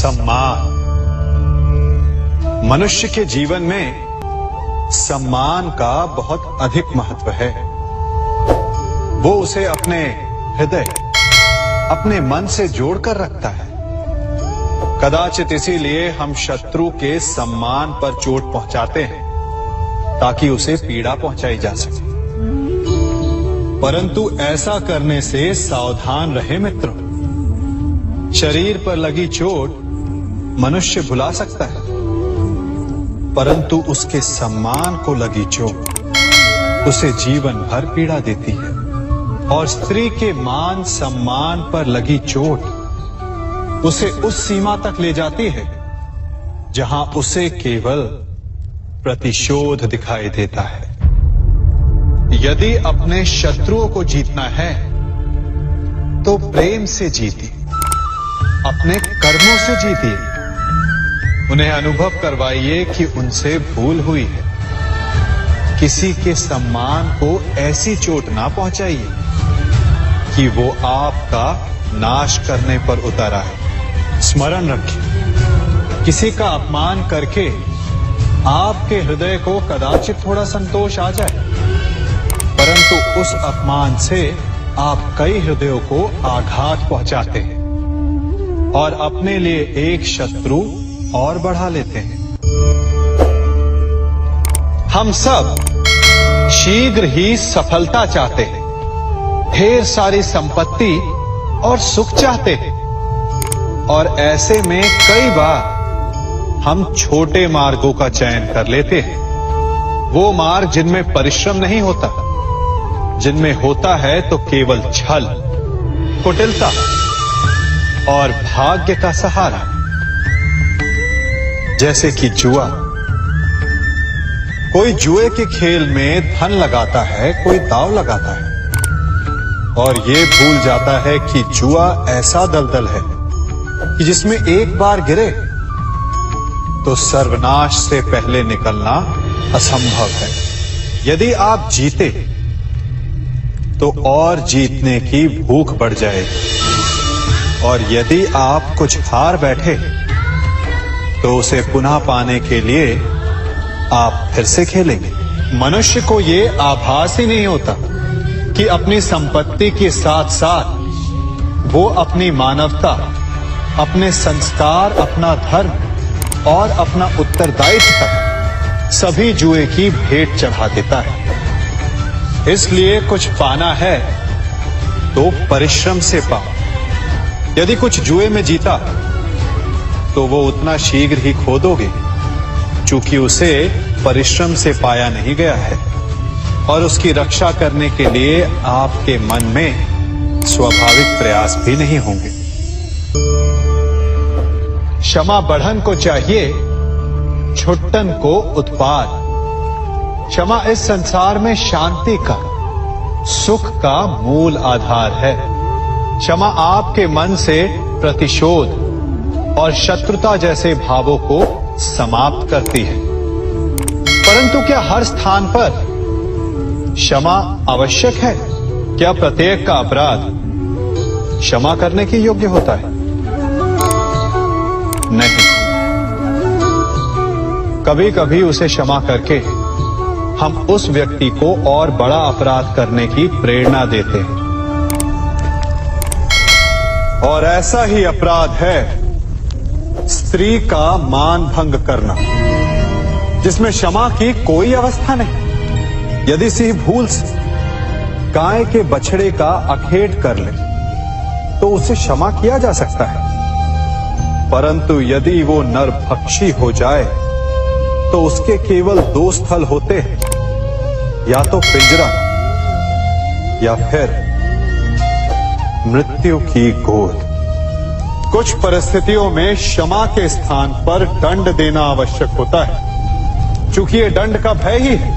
सम्मान। मनुष्य के जीवन में सम्मान का बहुत अधिक महत्व है। वो उसे अपने हृदय, अपने मन से जोड़कर रखता है। कदाचित इसीलिए हम शत्रु के सम्मान पर चोट पहुंचाते हैं ताकि उसे पीड़ा पहुंचाई जा सके। परंतु ऐसा करने से सावधान रहे मित्रों। शरीर पर लगी चोट मनुष्य भुला सकता है, परंतु उसके सम्मान को लगी चोट उसे जीवन भर पीड़ा देती है। और स्त्री के मान सम्मान पर लगी चोट उसे उस सीमा तक ले जाती है जहां उसे केवल प्रतिशोध दिखाई देता है। यदि अपने शत्रुओं को जीतना है तो प्रेम से जीतिए, अपने कर्मों से जीतिए। उन्हें अनुभव करवाइए कि उनसे भूल हुई है। किसी के सम्मान को ऐसी चोट ना पहुंचाइए कि वो आपका नाश करने पर उतरा है। स्मरण रखिए, किसी का अपमान करके आपके हृदय को कदाचित थोड़ा संतोष आ जाए, परंतु उस अपमान से आप कई हृदयों को आघात पहुंचाते हैं और अपने लिए एक शत्रु और बढ़ा लेते हैं। हम सब शीघ्र ही सफलता चाहते हैं, ढेर सारी संपत्ति और सुख चाहते हैं, और ऐसे में कई बार हम छोटे मार्गों का चयन कर लेते हैं। वो मार्ग जिनमें परिश्रम नहीं होता, जिनमें होता है तो केवल छल, कुटिलता और भाग्य का सहारा। जैसे कि जुआ। कोई जुए के खेल में धन लगाता है, कोई दांव लगाता है और ये भूल जाता है कि जुआ ऐसा दलदल है कि जिसमें एक बार गिरे तो सर्वनाश से पहले निकलना असंभव है। यदि आप जीते तो और जीतने की भूख बढ़ जाएगी, और यदि आप कुछ हार बैठे तो उसे पुनः पाने के लिए आप फिर से खेलेंगे। मनुष्य को ये आभास ही नहीं होता कि अपनी संपत्ति के साथ साथ वो अपनी मानवता, अपने संस्कार, अपना धर्म और अपना उत्तरदायित्व तक सभी जुए की भेंट चढ़ा देता है। इसलिए कुछ पाना है तो परिश्रम से पाओ। यदि कुछ जुए में जीता तो वो उतना शीघ्र ही खो दोगे, चूंकि उसे परिश्रम से पाया नहीं गया है, और उसकी रक्षा करने के लिए आपके मन में स्वाभाविक प्रयास भी नहीं होंगे। क्षमा बढ़न को चाहिए, छुट्टन को उत्पाद। क्षमा इस संसार में शांति का, सुख का मूल आधार है। क्षमा आपके मन से प्रतिशोध और शत्रुता जैसे भावों को समाप्त करती है। परंतु क्या हर स्थान पर क्षमा आवश्यक है? क्या प्रत्येक का अपराध क्षमा करने के योग्य होता है? नहीं। कभी कभी उसे क्षमा करके हम उस व्यक्ति को और बड़ा अपराध करने की प्रेरणा देते हैं, और ऐसा ही अपराध है स्त्री का मान भंग करना, जिसमें क्षमा की कोई अवस्था नहीं। यदि सिंह भूल से गाय के बछड़े का अखेट कर ले तो उसे क्षमा किया जा सकता है, परंतु यदि वो नरभक्षी हो जाए तो उसके केवल दो स्थल होते हैं, या तो पिंजरा या फिर मृत्यु की गोद। कुछ परिस्थितियों में क्षमा के स्थान पर दंड देना आवश्यक होता है, चूंकि ये दंड का भय ही है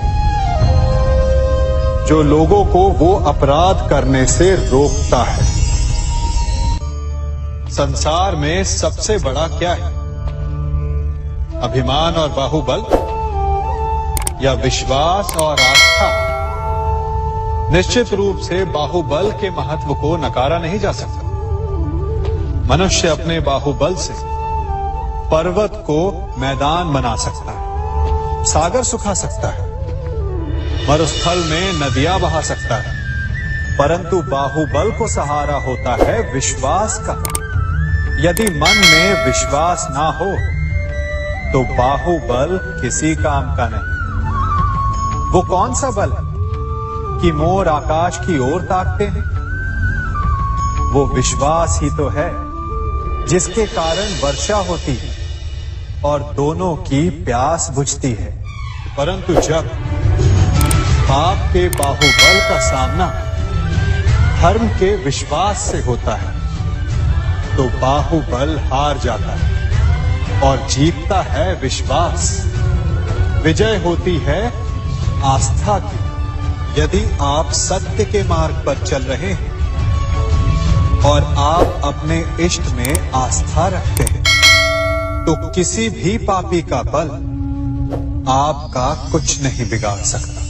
जो लोगों को वो अपराध करने से रोकता है। संसार में सबसे बड़ा क्या है? अभिमान और बाहुबल, या विश्वास और आस्था? निश्चित रूप से बाहुबल के महत्व को नकारा नहीं जा सकता। मनुष्य अपने बाहुबल से पर्वत को मैदान बना सकता है, सागर सुखा सकता है, मरुस्थल में नदियां बहा सकता है, परंतु बाहुबल को सहारा होता है विश्वास का। यदि मन में विश्वास ना हो तो बाहुबल किसी काम का नहीं। वो कौन सा बल है कि मोर आकाश की ओर ताकते हैं? वो विश्वास ही तो है जिसके कारण वर्षा होती है और दोनों की प्यास बुझती है। परंतु जब पाप के बाहुबल का सामना धर्म के विश्वास से होता है तो बाहुबल हार जाता है और जीतता है विश्वास। विजय होती है आस्था की। यदि आप सत्य के मार्ग पर चल रहे हैं और आप अपने इष्ट में आस्था रखते हैं तो किसी भी पापी का बल आपका कुछ नहीं बिगाड़ सकता।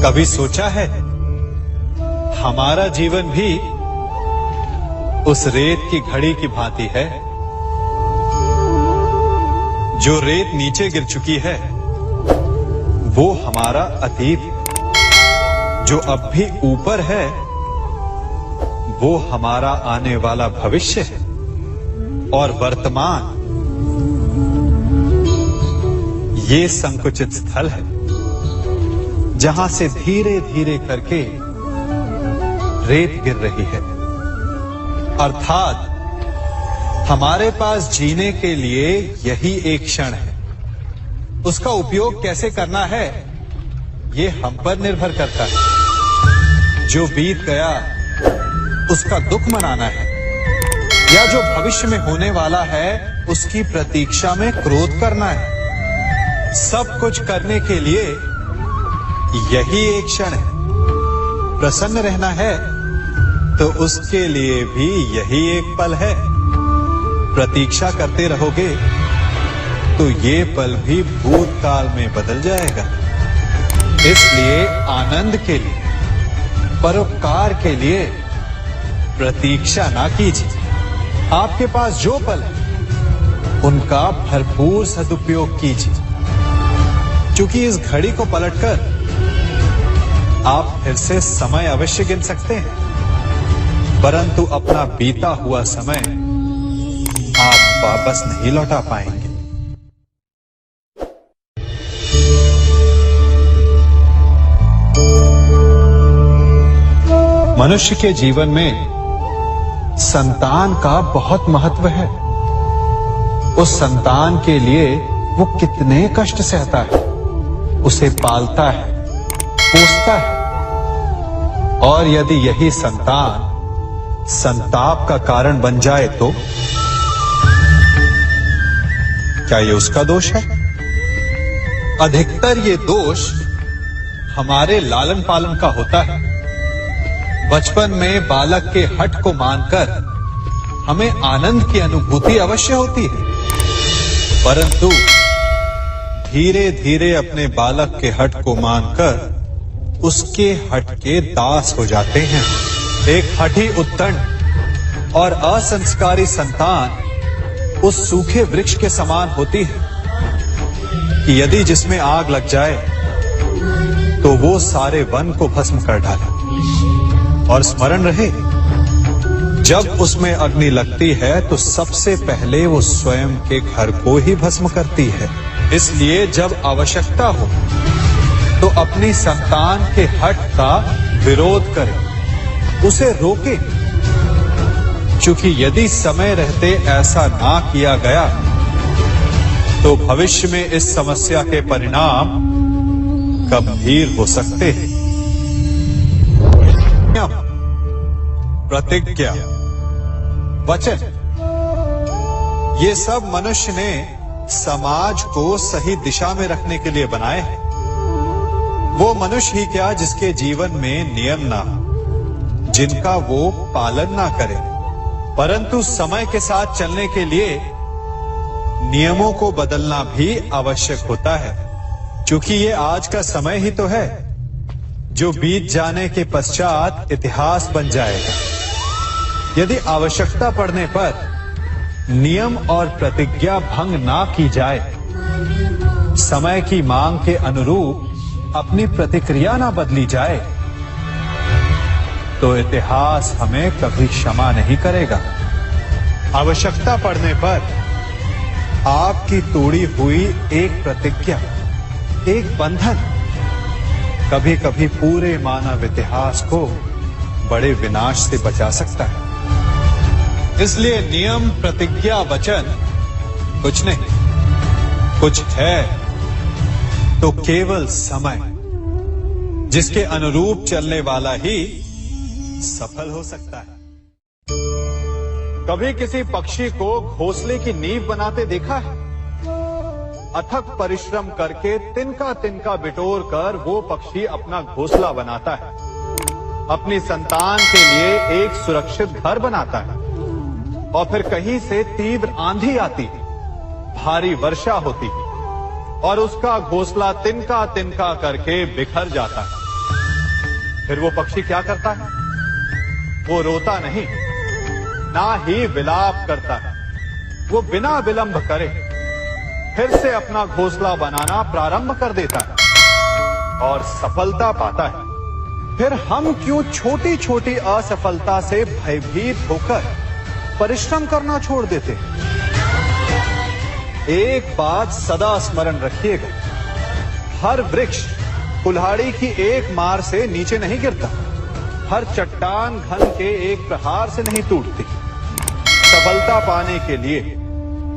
कभी सोचा है हमारा जीवन भी उस रेत की घड़ी की भांति है? जो रेत नीचे गिर चुकी है वो हमारा अतीत है, जो अब भी ऊपर है वो हमारा आने वाला भविष्य है, और वर्तमान ये संकुचित स्थल है जहां से धीरे धीरे करके रेत गिर रही है। अर्थात हमारे पास जीने के लिए यही एक क्षण है। उसका उपयोग कैसे करना है ये हम पर निर्भर करता है। जो बीत गया उसका दुख मनाना है या जो भविष्य में होने वाला है उसकी प्रतीक्षा में क्रोध करना है। सब कुछ करने के लिए यही एक क्षण है। प्रसन्न रहना है तो उसके लिए भी यही एक पल है। प्रतीक्षा करते रहोगे तो ये पल भी भूतकाल में बदल जाएगा। इसलिए आनंद के लिए, परोपकार के लिए प्रतीक्षा ना कीजिए। आपके पास जो पल है उनका भरपूर सदुपयोग कीजिए, क्योंकि इस घड़ी को पलटकर आप फिर से समय अवश्य गिन सकते हैं, परंतु अपना बीता हुआ समय आप वापस नहीं लौटा पाएंगे। मनुष्य के जीवन में संतान का बहुत महत्व है। उस संतान के लिए वो कितने कष्ट सहता है, उसे पालता है, पोसता है, और यदि यही संतान संताप का कारण बन जाए तो क्या ये उसका दोष है? अधिकतर ये दोष हमारे लालन पालन का होता है। बचपन में बालक के हठ को मानकर हमें आनंद की अनुभूति अवश्य होती है, परंतु धीरे धीरे अपने बालक के हठ को मानकर उसके हठ के दास हो जाते हैं। एक हठी उद्दंड और असंस्कारी संतान उस सूखे वृक्ष के समान होती है कि यदि जिसमें आग लग जाए तो वो सारे वन को भस्म कर डाले। और स्मरण रहे, जब उसमें अग्नि लगती है तो सबसे पहले वो स्वयं के घर को ही भस्म करती है। इसलिए जब आवश्यकता हो तो अपनी संतान के हठ का विरोध करें, उसे रोके, क्योंकि यदि समय रहते ऐसा ना किया गया तो भविष्य में इस समस्या के परिणाम गंभीर हो सकते हैं। प्रतिज्ञा, वचन, ये सब मनुष्य ने समाज को सही दिशा में रखने के लिए बनाए हैं। वो मनुष्य ही क्या जिसके जीवन में नियम ना हो, जिनका वो पालन ना करे, परंतु समय के साथ चलने के लिए नियमों को बदलना भी आवश्यक होता है, क्योंकि ये आज का समय ही तो है जो बीत जाने के पश्चात इतिहास बन जाएगा। यदि आवश्यकता पड़ने पर नियम और प्रतिज्ञा भंग ना की जाए, समय की मांग के अनुरूप अपनी प्रतिक्रिया ना बदली जाए, तो इतिहास हमें कभी क्षमा नहीं करेगा। आवश्यकता पड़ने पर आपकी तोड़ी हुई एक प्रतिज्ञा, एक बंधन कभी कभी पूरे मानव इतिहास को बड़े विनाश से बचा सकता है। इसलिए नियम, प्रतिज्ञा, वचन कुछ नहीं, कुछ है तो केवल समय, जिसके अनुरूप चलने वाला ही सफल हो सकता है। कभी किसी पक्षी को घोंसले की नींव बनाते देखा है? अथक परिश्रम करके तिनका तिनका बिटोर कर वो पक्षी अपना घोंसला बनाता है, अपनी संतान के लिए एक सुरक्षित घर बनाता है। और फिर कहीं से तीव्र आंधी आती, भारी वर्षा होती और उसका घोंसला तिनका तिनका करके बिखर जाता है। फिर वो पक्षी क्या करता है? वो रोता नहीं, ना ही विलाप करता है। वो बिना विलंब करे फिर से अपना घोंसला बनाना प्रारंभ कर देता है और सफलता पाता है। फिर हम क्यों छोटी छोटी असफलता से भयभीत होकर परिश्रम करना छोड़ देते हैं? एक बात सदा स्मरण रखिएगा, हर वृक्ष कुल्हाड़ी की एक मार से नीचे नहीं गिरता, हर चट्टान घन के एक प्रहार से नहीं टूटती। सफलता पाने के लिए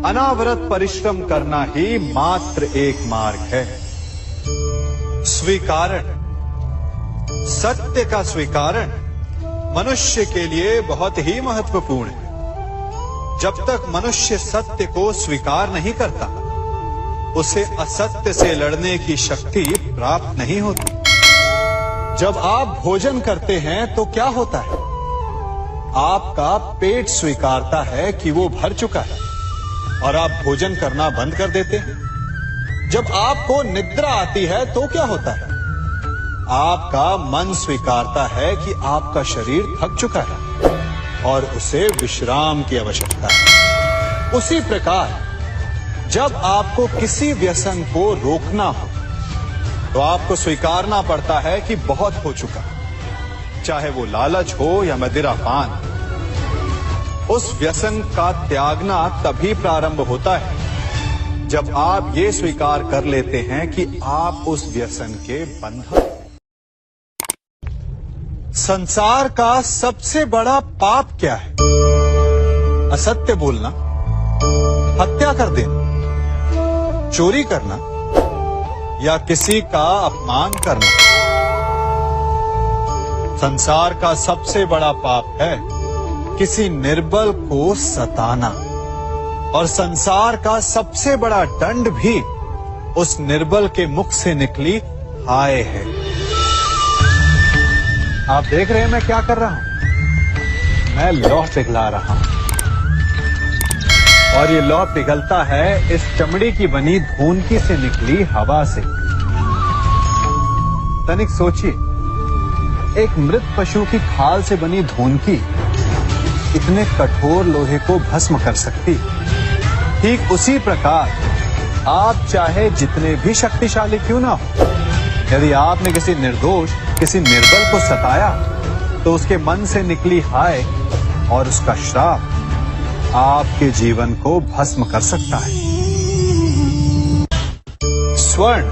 अनावरत परिश्रम करना ही मात्र एक मार्ग है। स्वीकारण, सत्य का स्वीकारण मनुष्य के लिए बहुत ही महत्वपूर्ण है। जब तक मनुष्य सत्य को स्वीकार नहीं करता, उसे असत्य से लड़ने की शक्ति प्राप्त नहीं होती। जब आप भोजन करते हैं तो क्या होता है? आपका पेट स्वीकारता है कि वो भर चुका है और आप भोजन करना बंद कर देते हैं। जब आपको निद्रा आती है तो क्या होता है? आपका मन स्वीकारता है कि आपका शरीर थक चुका है और उसे विश्राम की आवश्यकता है। उसी प्रकार जब आपको किसी व्यसन को रोकना हो तो आपको स्वीकारना पड़ता है कि बहुत हो चुका, चाहे वो लालच हो या मदिरापान। उस व्यसन का त्यागना तभी प्रारंभ होता है जब आप ये स्वीकार कर लेते हैं कि आप उस व्यसन के बंधन। संसार का सबसे बड़ा पाप क्या है? असत्य बोलना, हत्या कर देना, चोरी करना या किसी का अपमान करना। संसार का सबसे बड़ा पाप है किसी निर्बल को सताना, और संसार का सबसे बड़ा दंड भी उस निर्बल के मुख से निकली हाय है। आप देख रहे हैं मैं क्या कर रहा हूं? मैं लौह पिघला रहा हूं, और ये लौह पिघलता है इस चमड़ी की बनी धूनकी से निकली हवा से। तनिक सोचिए, एक मृत पशु की खाल से बनी धूनकी इतने कठोर लोहे को भस्म कर सकती। ठीक उसी प्रकार आप चाहे जितने भी शक्तिशाली क्यों ना हो, यदि आपने किसी निर्दोष, किसी निर्बल को सताया तो उसके मन से निकली हाय और उसका श्राप आपके जीवन को भस्म कर सकता है। स्वर्ण,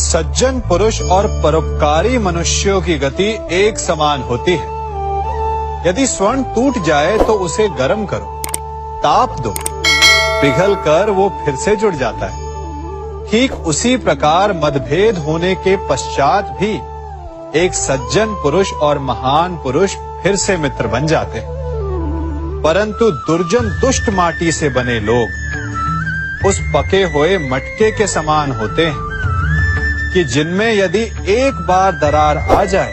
सज्जन पुरुष और परोपकारी मनुष्यों की गति एक समान होती है। यदि स्वर्ण टूट जाए तो उसे गर्म करो, ताप दो, पिघल कर वो फिर से जुड़ जाता है। ठीक उसी प्रकार मतभेद होने के पश्चात भी एक सज्जन पुरुष और महान पुरुष फिर से मित्र बन जाते हैं। परंतु दुर्जन दुष्ट माटी से बने लोग उस पके हुए मटके के समान होते हैं कि जिनमें यदि एक बार दरार आ जाए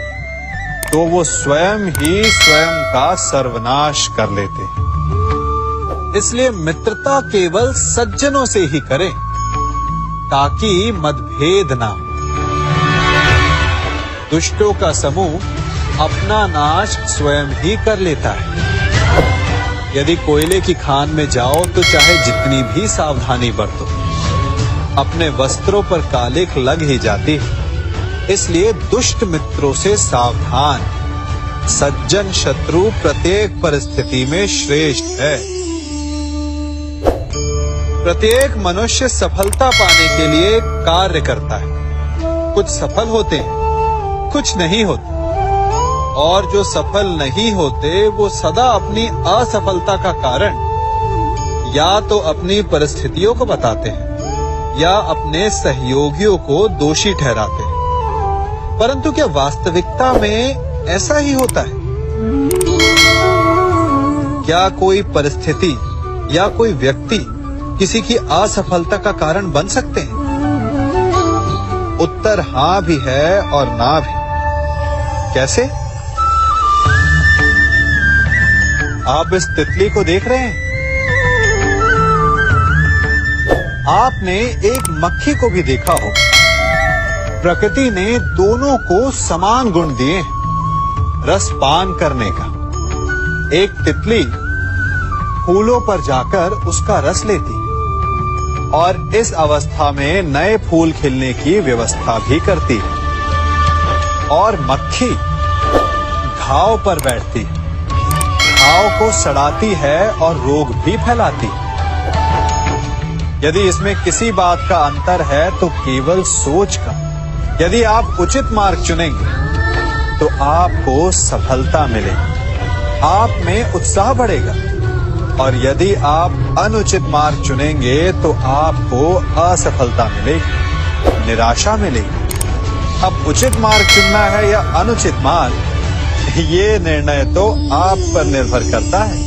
तो वो स्वयं ही स्वयं का सर्वनाश कर लेते हैं। इसलिए मित्रता केवल सज्जनों से ही करें ताकि मतभेद ना हो। दुष्टों का समूह अपना नाश स्वयं ही कर लेता है। यदि कोयले की खान में जाओ तो चाहे जितनी भी सावधानी बरतो, अपने वस्त्रों पर कालिख लग ही जाती है। इसलिए दुष्ट मित्रों से सावधान, सज्जन शत्रु प्रत्येक परिस्थिति में श्रेष्ठ है। प्रत्येक मनुष्य सफलता पाने के लिए कार्य करता है। कुछ सफल होते हैं, कुछ नहीं होते, और जो सफल नहीं होते वो सदा अपनी असफलता का कारण या तो अपनी परिस्थितियों को बताते हैं या अपने सहयोगियों को दोषी ठहराते हैं। परंतु क्या वास्तविकता में ऐसा ही होता है? क्या कोई परिस्थिति या कोई व्यक्ति किसी की असफलता का कारण बन सकते हैं? उत्तर हां भी है और ना भी। कैसे? आप इस तितली को देख रहे हैं? आपने एक मक्खी को भी देखा हो। प्रकृति ने दोनों को समान गुण दिए हैं रस पान करने का। एक तितली फूलों पर जाकर उसका रस लेती और इस अवस्था में नए फूल खिलने की व्यवस्था भी करती है, और मक्खी घाव पर बैठती है, घाव को सड़ाती है और रोग भी फैलाती है। यदि इसमें किसी बात का अंतर है तो केवल सोच का। यदि आप उचित मार्ग चुनेंगे तो आपको सफलता मिलेगी, आप में उत्साह बढ़ेगा, और यदि आप अनुचित मार्ग चुनेंगे तो आपको असफलता मिलेगी, निराशा मिलेगी। अब उचित मार्ग चुनना है या अनुचित मार्ग, ये निर्णय तो आप पर निर्भर करता है।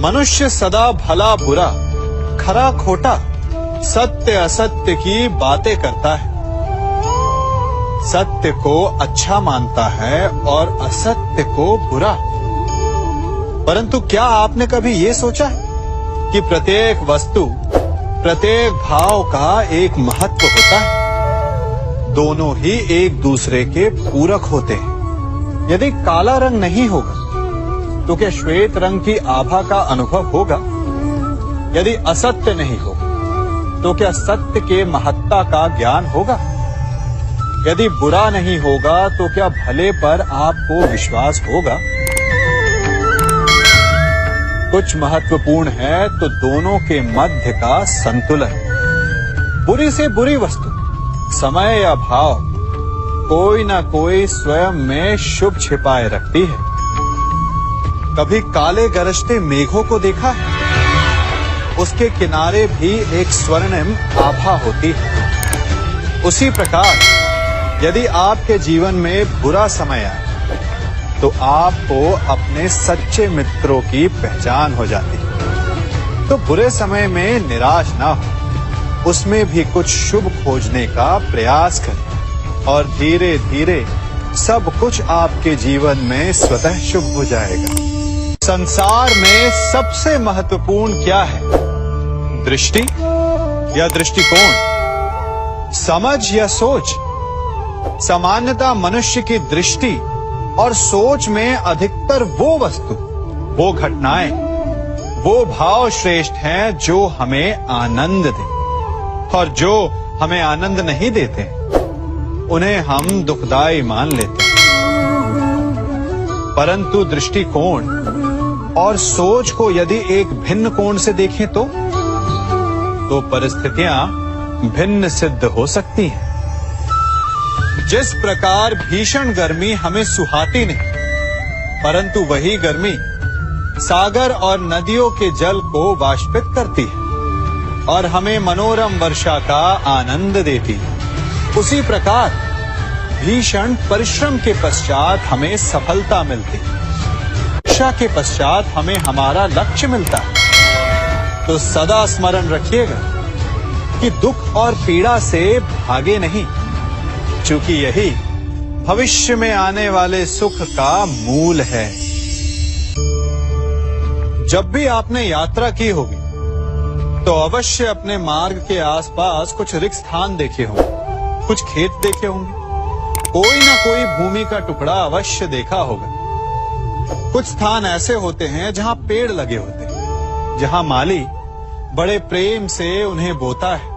मनुष्य सदा भला बुरा, खरा खोटा, सत्य असत्य की बातें करता है। सत्य को अच्छा मानता है और असत्य को बुरा। परंतु क्या आपने कभी ये सोचा है कि प्रत्येक वस्तु, प्रत्येक भाव का एक महत्व होता है? दोनों ही एक दूसरे के पूरक होते हैं। यदि काला रंग नहीं होगा तो क्या श्वेत रंग की आभा का अनुभव होगा? यदि असत्य नहीं होगा तो क्या सत्य के महत्ता का ज्ञान होगा? यदि बुरा नहीं होगा तो क्या भले पर आपको विश्वास होगा? कुछ महत्वपूर्ण है तो दोनों के मध्य का संतुलन। बुरी से बुरी वस्तु, समय या भाव, कोई ना कोई स्वयं में शुभ छिपाए रखती है। कभी काले गरजते मेघों को देखा है? उसके किनारे भी एक स्वर्णिम आभा होती है। उसी प्रकार यदि आपके जीवन में बुरा समय आए तो आपको अपने सच्चे मित्रों की पहचान हो जाती है। तो बुरे समय में निराश ना हो, उसमें भी कुछ शुभ खोजने का प्रयास करें, और धीरे धीरे सब कुछ आपके जीवन में स्वतः शुभ हो जाएगा। संसार में सबसे महत्वपूर्ण क्या है? दृष्टि या दृष्टिकोण, समझ या सोच? सामान्यतः मनुष्य की दृष्टि और सोच में अधिकतर वो वस्तु, वो घटनाएं, वो भाव श्रेष्ठ हैं जो हमें आनंद दे, और जो हमें आनंद नहीं देते उन्हें हम दुखदाई मान लेते। परंतु दृष्टिकोण और सोच को यदि एक भिन्न कोण से देखें तो परिस्थितियां भिन्न सिद्ध हो सकती हैं। जिस प्रकार भीषण गर्मी हमें सुहाती नहीं, परंतु वही गर्मी सागर और नदियों के जल को वाष्पित करती है और हमें मनोरम वर्षा का आनंद देती है, उसी प्रकार भीषण परिश्रम के पश्चात हमें सफलता मिलती है। वर्षा के पश्चात हमें हमारा लक्ष्य मिलता है। तो सदा स्मरण रखिएगा कि दुख और पीड़ा से भागे नहीं, क्योंकि यही भविष्य में आने वाले सुख का मूल है। जब भी आपने यात्रा की होगी तो अवश्य अपने मार्ग के आसपास कुछ रिक्त स्थान देखे होंगे, कुछ खेत देखे होंगे, कोई ना कोई भूमि का टुकड़ा अवश्य देखा होगा। कुछ स्थान ऐसे होते हैं जहां पेड़ लगे होते हैं, जहां माली बड़े प्रेम से उन्हें बोता है,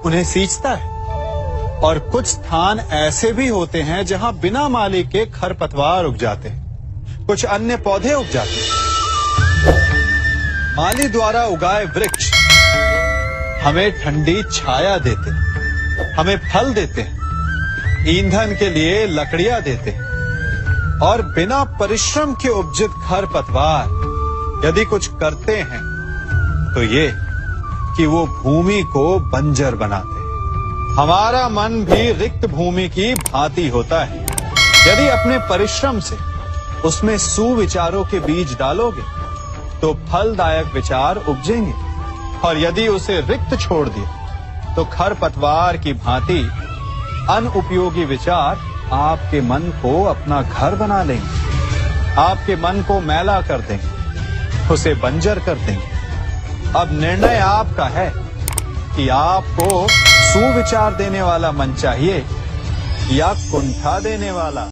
उन्हें सींचता है। और कुछ स्थान ऐसे भी होते हैं जहां बिना माली के खरपतवार उग जाते हैं, कुछ अन्य पौधे उग जाते हैं। माली द्वारा उगाए वृक्ष हमें ठंडी छाया देते हैं, हमें फल देते हैं, ईंधन के लिए लकड़ियां देते हैं। और बिना परिश्रम के उपजित खरपतवार यदि कुछ करते हैं तो ये कि वो भूमि को बंजर बनाते हैं। हमारा मन भी रिक्त भूमि की भांति होता है। यदि अपने परिश्रम से उसमें सुविचारों के बीज डालोगे तो फलदायक विचार उपजेंगे, और यदि उसे रिक्त छोड़ दिया तो खरपतवार की भांति अनुपयोगी विचार आपके मन को अपना घर बना लेंगे, आपके मन को मैला कर देंगे, उसे बंजर कर देंगे। अब निर्णय आपका है कि आपको सुविचार देने वाला मन चाहिए या कुंठा देने वाला।